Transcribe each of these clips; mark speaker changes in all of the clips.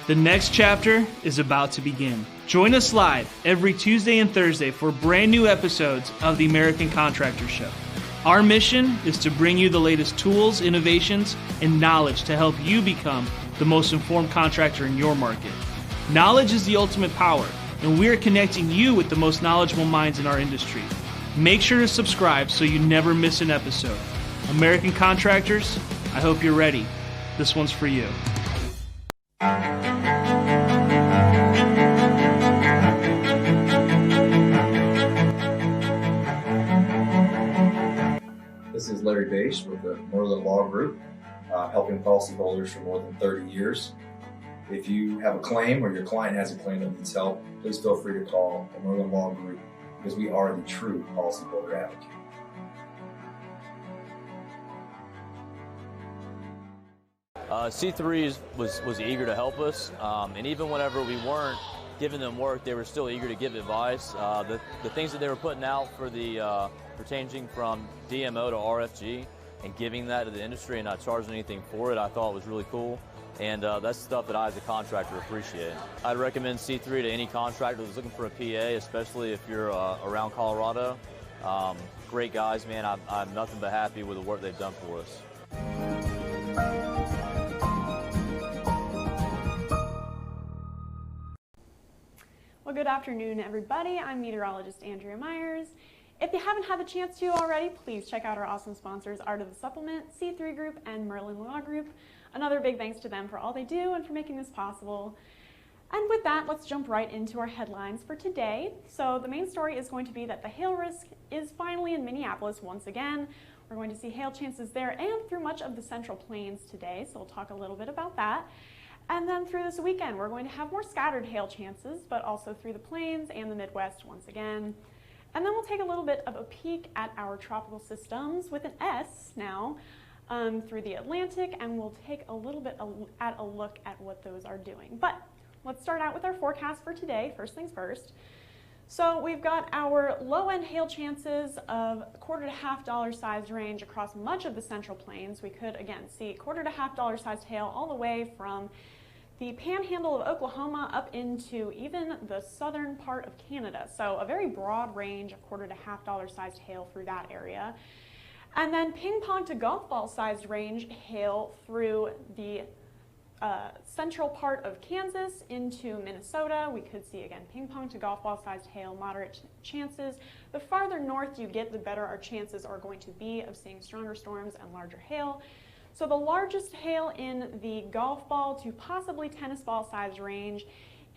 Speaker 1: The next chapter is about to begin. Join us live every Tuesday and Thursday for brand new episodes of the American Contractor Show. Our mission is to bring you the latest tools, innovations, and knowledge to help you become the most informed contractor in your market. Knowledge is the ultimate power, and we are connecting you with the most knowledgeable minds in our industry. Make sure to subscribe so you never miss an episode. American Contractors, I hope you're ready. This one's for you.
Speaker 2: This is Larry Bache with the Merlin Law Group, helping policyholders for more than 30 years. If you have a claim or your client has a claim that needs help, please feel free to call the Merlin Law Group because we are the true policyholder advocate.
Speaker 3: C3 was eager to help us, and even whenever we weren't giving them work, they were still eager to give advice. The things that they were putting out for the for changing from DMO to RFG and giving that to the industry and not charging anything for it, I thought was really cool. And that's stuff that I as a contractor appreciate. I'd recommend C3 to any contractor that's looking for a PA, especially if you're around Colorado. Great guys, man. I'm nothing but happy with the work they've done for us.
Speaker 4: Well, good afternoon, everybody. I'm meteorologist Andrea Myers. If you haven't had the chance to already, please check out our awesome sponsors, Art of the Supplement, C3 Group, and Merlin Law Group. Another big thanks to them for all they do and for making this possible. And with that, let's jump right into our headlines for today. So the main story is going to be that the hail risk is finally in Minneapolis once again. We're going to see hail chances there and through much of the Central Plains today, so we'll talk a little bit about that. And then through this weekend, we're going to have more scattered hail chances, but also through the plains and the Midwest once again. And then we'll take a little bit of a peek at our tropical systems with an S now through the Atlantic, and we'll take a little bit at a look at what those are doing. But let's start out with our forecast for today, first things first. So we've got our low-end hail chances of $1 to $1.50 sized range across much of the Central Plains. We could, again, see $1 to $1.50 sized hail all the way from the panhandle of Oklahoma up into even the southern part of Canada. So a very broad range of $1 to $1.50 sized hail through that area. And then ping pong to golf ball sized range hail through the central part of Kansas into Minnesota. We could see, again, ping pong to golf ball sized hail, moderate chances. The farther north you get, the better our chances are going to be of seeing stronger storms and larger hail. So the largest hail in the golf ball to possibly tennis ball sized range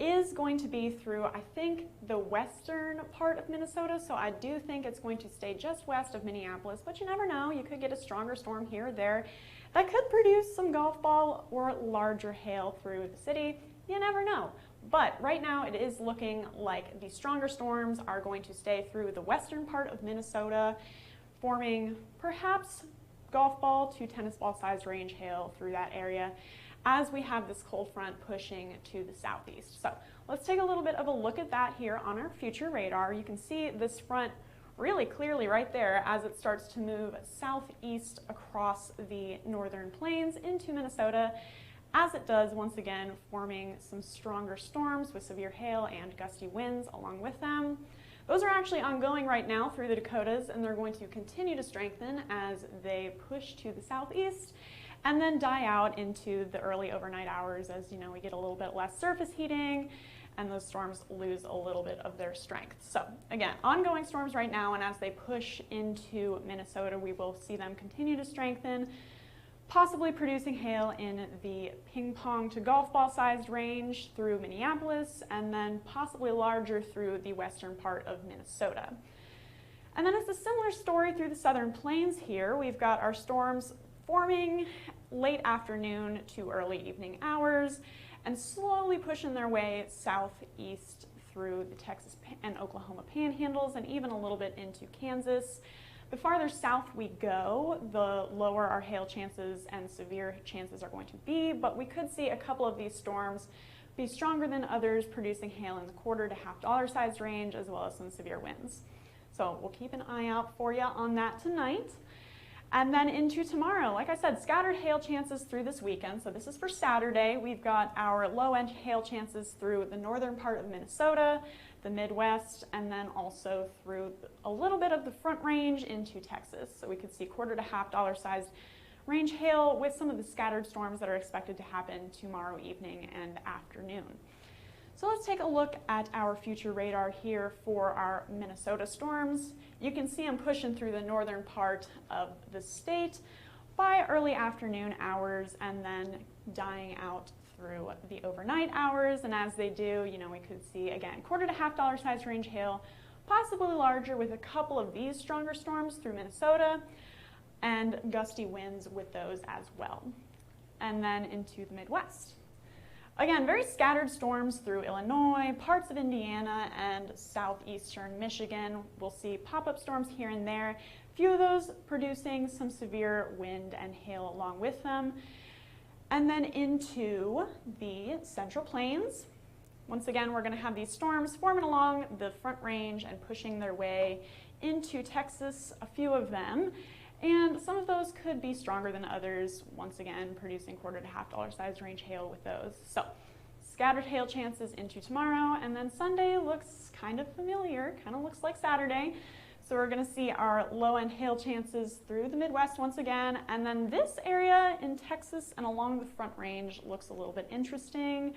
Speaker 4: is going to be through, I think, the western part of Minnesota. So I do think it's going to stay just west of Minneapolis, but you never know. You could get a stronger storm here or there that could produce some golf ball or larger hail through the city. You never know. But right now it is looking like the stronger storms are going to stay through the western part of Minnesota, forming perhaps golf ball to tennis ball sized range hail through that area as we have this cold front pushing to the southeast. So let's take a little bit of a look at that here on our future radar. You can see this front really clearly right there as it starts to move southeast across the northern plains into Minnesota, as it does once again forming some stronger storms with severe hail and gusty winds along with them. Those are actually ongoing right now through the Dakotas, and they're going to continue to strengthen as they push to the southeast. and then die out into the early overnight hours as we get a little bit less surface heating and those storms lose a little bit of their strength. So again, ongoing storms right now, and as they push into Minnesota, we will see them continue to strengthen, possibly producing hail in the ping pong to golf ball sized range through Minneapolis, and then possibly larger through the western part of Minnesota. And then it's a similar story through the southern plains here. We've got our storms forming late afternoon to early evening hours and slowly pushing their way southeast through the Texas and Oklahoma panhandles and even a little bit into Kansas. The farther south we go, the lower our hail chances and severe chances are going to be, but we could see a couple of these storms be stronger than others, producing hail in the $quarter to $half size range, as well as some severe winds. So we'll keep an eye out for you on that tonight. And then into tomorrow, like I said, scattered hail chances through this weekend. So this is for Saturday. We've got our low-end hail chances through the northern part of Minnesota, the Midwest, and then also through a little bit of the Front Range into Texas. So we could see $quarter to $half sized range hail with some of the scattered storms that are expected to happen tomorrow evening and afternoon. So let's take a look at our future radar here for our Minnesota storms. You can see them pushing through the northern part of the state by early afternoon hours and then dying out through the overnight hours. And as they do, we could see, again, $quarter to $half size range hail, possibly larger with a couple of these stronger storms through Minnesota and gusty winds with those as well. And then into the Midwest. Again, very scattered storms through Illinois, parts of Indiana, and southeastern Michigan. We'll see pop-up storms here and there, a few of those producing some severe wind and hail along with them. And then into the Central Plains. Once again, we're going to have these storms forming along the Front Range and pushing their way into Texas, a few of them. And some of those could be stronger than others, once again, producing $quarter to $half size range hail with those. So scattered hail chances into tomorrow, and then Sunday looks kind of familiar, kind of looks like Saturday. So we're going to see our low-end hail chances through the Midwest once again, and then this area in Texas and along the Front Range looks a little bit interesting.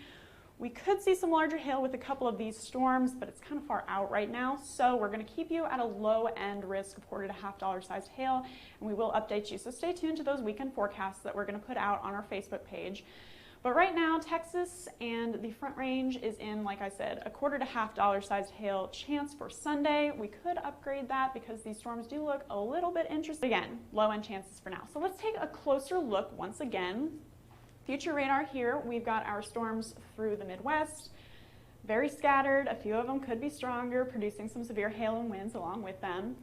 Speaker 4: We could see some larger hail with a couple of these storms, but it's kind of far out right now. So we're going to keep you at a low-end risk of $quarter to $half sized hail, and we will update you. So stay tuned to those weekend forecasts that we're going to put out on our Facebook page. But right now, Texas and the Front Range is in, like I said, a $quarter to $half sized hail chance for Sunday. We could upgrade that because these storms do look a little bit interesting. Again, low-end chances for now. So let's take a closer look once again. Future radar here, we've got our storms through the Midwest, very scattered. A few of them could be stronger, producing some severe hail and winds along with them.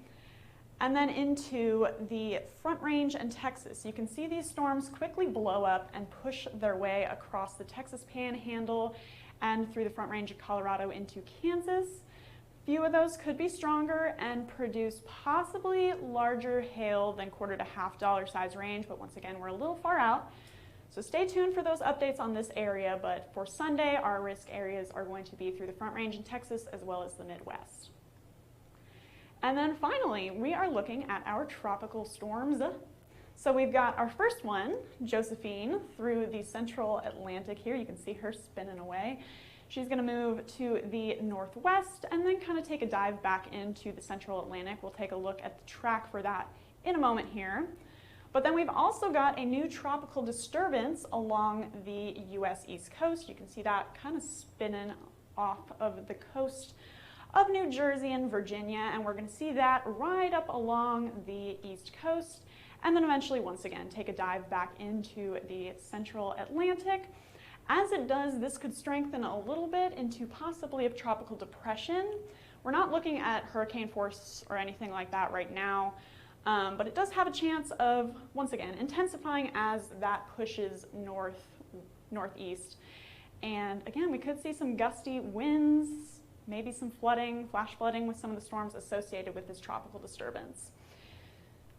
Speaker 4: And then into the Front Range and Texas. You can see these storms quickly blow up and push their way across the Texas Panhandle and through the Front Range of Colorado into Kansas. Few of those could be stronger and produce possibly larger hail than $quarter to $half size range, but once again, we're a little far out. So stay tuned for those updates on this area, but for Sunday, our risk areas are going to be through the Front Range in Texas as well as the Midwest. And then finally, we are looking at our tropical storms. So we've got our first one, Josephine, through the central Atlantic here. You can see her spinning away. She's going to move to the northwest and then kind of take a dive back into the central Atlantic. We'll take a look at the track for that in a moment here. But then we've also got a new tropical disturbance along the U.S. East Coast. You can see that kind of spinning off of the coast of New Jersey and Virginia, and we're going to see that right up along the East Coast, and then eventually, once again, take a dive back into the central Atlantic. As it does, this could strengthen a little bit into possibly a tropical depression. We're not looking at hurricane force or anything like that right now. But it does have a chance of, once again, intensifying as that pushes northeast. And again, we could see some gusty winds, maybe some flooding, flash flooding with some of the storms associated with this tropical disturbance.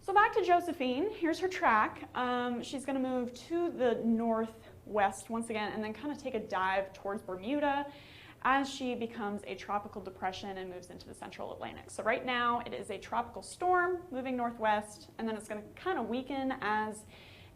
Speaker 4: So back to Josephine, here's her track. She's going to move to the northwest once again and then kind of take a dive towards Bermuda as she becomes a tropical depression and moves into the central Atlantic. So right now it is a tropical storm moving northwest, and then it's going to kind of weaken as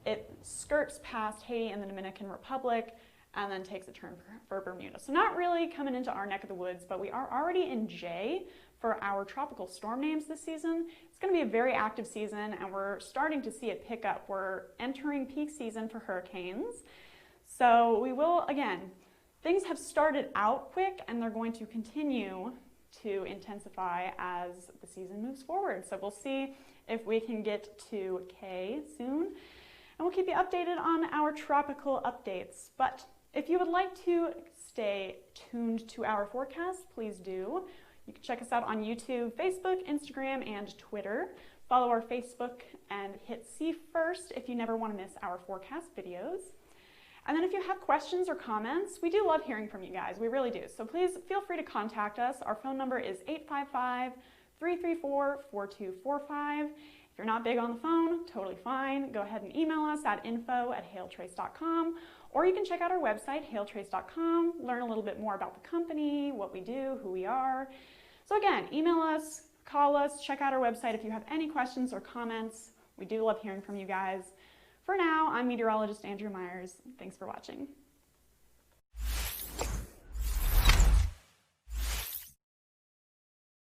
Speaker 4: It skirts past Haiti and the Dominican Republic and then takes a turn for Bermuda. So not really coming into our neck of the woods, but we are already in J for our tropical storm names this season. It's going to be a very active season, and we're starting to see it pick up. We're entering peak season for hurricanes. So we will, again, things have started out quick, and they're going to continue to intensify as the season moves forward. So we'll see if we can get to K soon, and we'll keep you updated on our tropical updates. But if you would like to stay tuned to our forecast, please do. You can check us out on YouTube, Facebook, Instagram, and Twitter. Follow our Facebook and hit see first if you never want to miss our forecast videos. And then if you have questions or comments, we do love hearing from you guys. We really do. So please feel free to contact us. Our phone number is 855-334-4245. If you're not big on the phone, totally fine. Go ahead and email us at info@hailtrace.com, or you can check out our website, hailtrace.com, learn a little bit more about the company, what we do, who we are. So again, email us, call us, check out our website if you have any questions or comments. We do love hearing from you guys. For now, I'm meteorologist Andrea Myers. Thanks for watching.